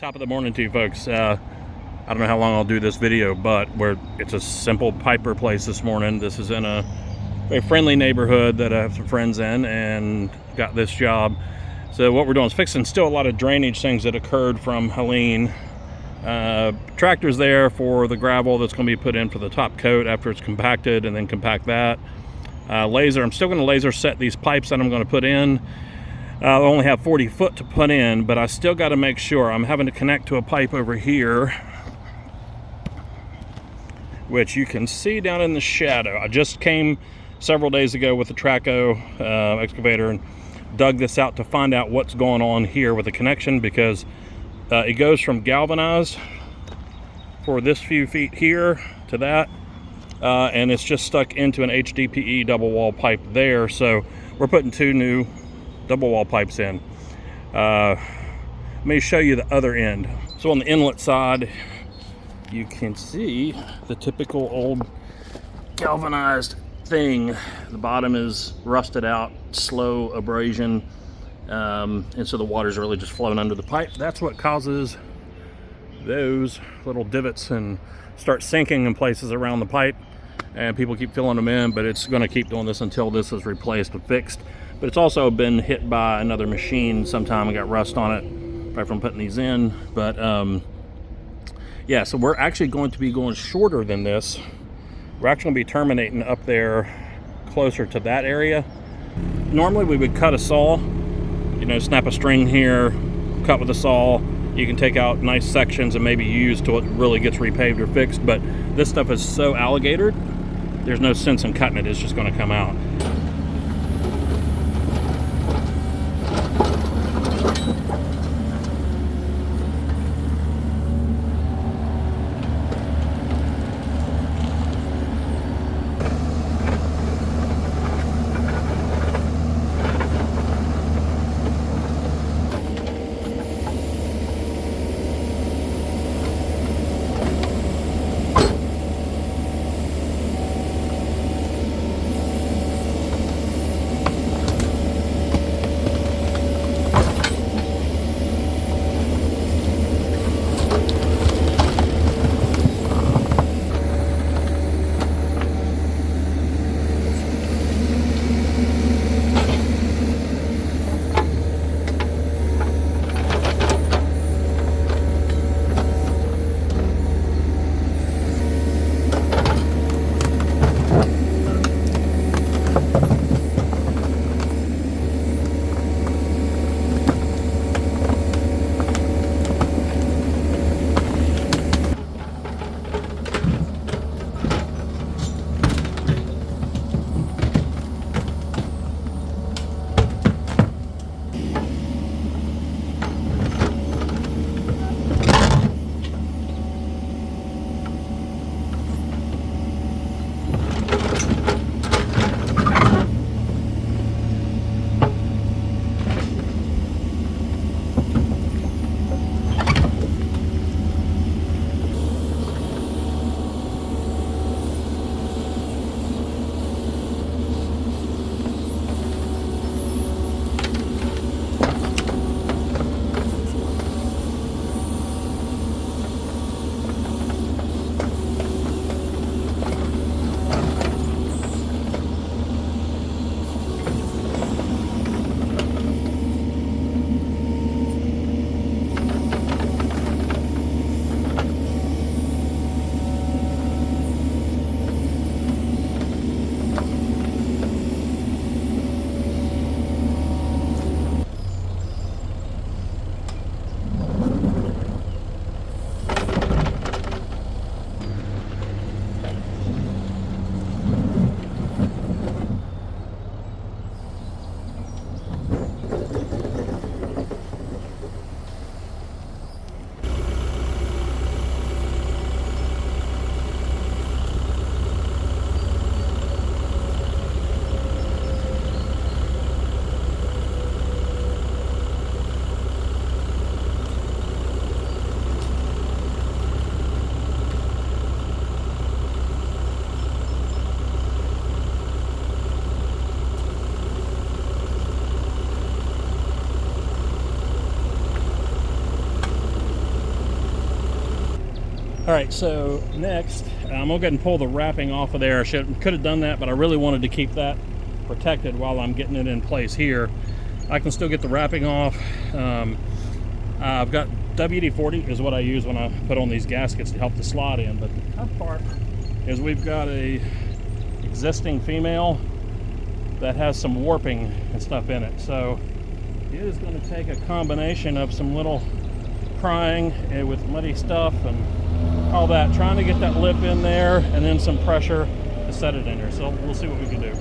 Top of the morning to you folks. I don't know how long I'll do this video, but it's a simple pipe replace this morning. This is in a very friendly neighborhood that I have some friends in and got this job. So what we're doing is fixing still a lot of drainage things that occurred from Helene. Tractor's there for the gravel that's going to be put in for the top coat after it's compacted, and then compact that. I'm still going to laser set these pipes that I'm going to put in. I only have 40 foot to put in, but I still got to make sure. I'm having to connect to a pipe over here, which you can see down in the shadow. I just came several days ago with the Traco excavator and dug this out to find out what's going on here with the connection, because it goes from galvanized for this few feet here to that, and it's just stuck into an HDPE double wall pipe there. So we're putting two new double wall pipes in. Let me show you the other end. So on the inlet side, you can see the typical old galvanized thing. The bottom is rusted out, slow abrasion, and so the water's really just flowing under the pipe. That's what causes those little divots and start sinking in places around the pipe, and people keep filling them in, but it's going to keep doing this until this is replaced and fixed. But it's also been hit by another machine sometime and got rust on it, probably from putting these in. But yeah, so we're actually going to be going shorter than this. We're actually going to be terminating up there closer to that area. Normally we would cut a saw, snap a string here, cut with a saw. You can take out nice sections and maybe use till it really gets repaved or fixed. But this stuff is so alligatored, there's no sense in cutting it. It's just going to come out. All right, so next, I'm gonna go ahead and pull the wrapping off of there. I could have done that, but I really wanted to keep that protected while I'm getting it in place here. I can still get the wrapping off. I've got WD-40 is what I use when I put on these gaskets to help the slot in. But the tough part is we've got a existing female that has some warping and stuff in it. So it is going to take a combination of some little prying with muddy stuff and all that, trying to get that lip in there, and then some pressure to set it in there. So we'll see what we can do.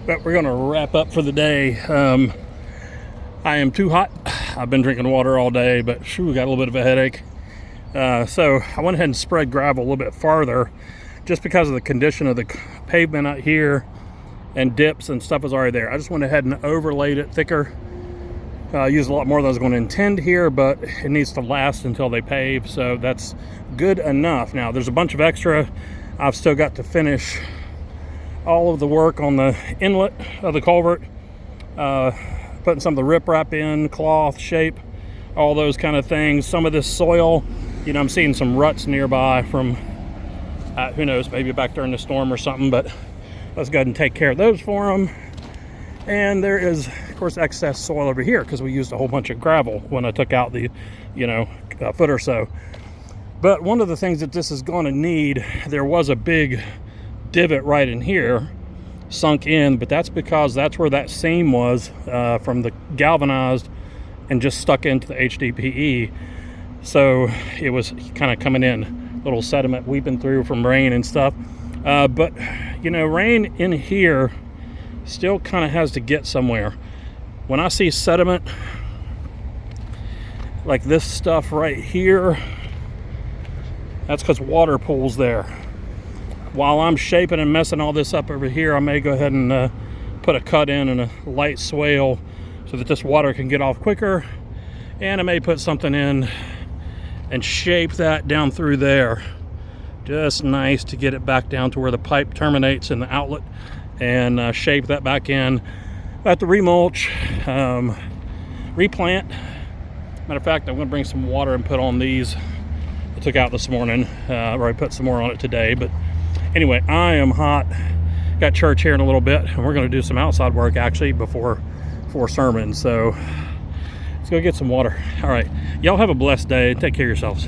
But we're going to wrap up for the day. I am too hot. I've been drinking water all day, but got a little bit of a headache. So I went ahead and spread gravel a little bit farther just because of the condition of the pavement out here, and dips and stuff is already there. I just went ahead and overlaid it thicker. Used a lot more than I was going to intend here, but it needs to last until they pave, so that's good enough. Now there's a bunch of extra. I've still got to finish all of the work on the inlet of the culvert, putting some of the riprap in, cloth, shape, all those kind of things. Some of this soil, I'm seeing some ruts nearby from, who knows, maybe back during the storm or something, but let's go ahead and take care of those for them. And there is, of course, excess soil over here because we used a whole bunch of gravel when I took out the, foot or so. But one of the things that this is going to need, there was a big divot right in here sunk in, but that's because that's where that seam was from the galvanized and just stuck into the HDPE. So it was kind of coming in, little sediment weeping through from rain and stuff. But rain in here still kind of has to get somewhere. when I see sediment like this stuff right here, that's because water pools there. While I'm shaping and messing all this up over here, I may go ahead and put a cut in and a light swale so that this water can get off quicker. And I may put something in and shape that down through there. Just nice to get it back down to where the pipe terminates in the outlet, and shape that back in. I have to remulch, replant. Matter of fact, I'm going to bring some water and put on these I took out this morning. I already put some more on it today. But anyway, I am hot. Got church here in a little bit, and we're going to do some outside work actually before sermon. So let's go get some water. All right, y'all have a blessed day. Take care of yourselves.